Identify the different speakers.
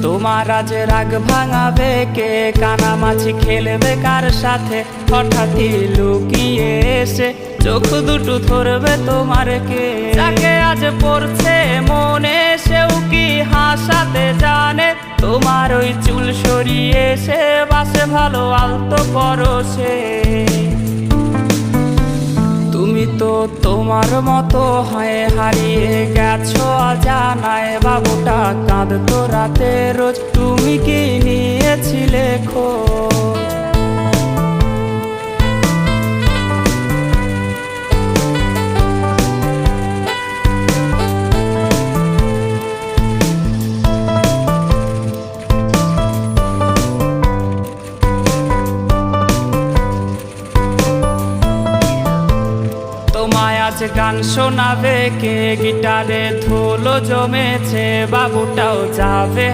Speaker 1: তোমার আজ রাগ ভাঙাবে কে, কানামাছি খেলবে কার সাথে, হঠাৎই লুকিয়ে এসে চোখ দুটো ধরবে তোমার কে। যাকে আজ পড়ছে মনে সেও কি হাসাতে জানে, তোমার ওই চুল সরিয়ে সে বাসে ভালো আলতো পরশে। তুমি তো তোমার মতো হয়ে হারিয়ে গেছো অজানায়, বাবুটা কাঁদতো রাতে রোজ, তুমি কি নিয়েছিলে খোঁজ? তোমায় আজ গান শোনাবে কে, গিটারে ধুলো জমেছে, বাবুটাও যাবে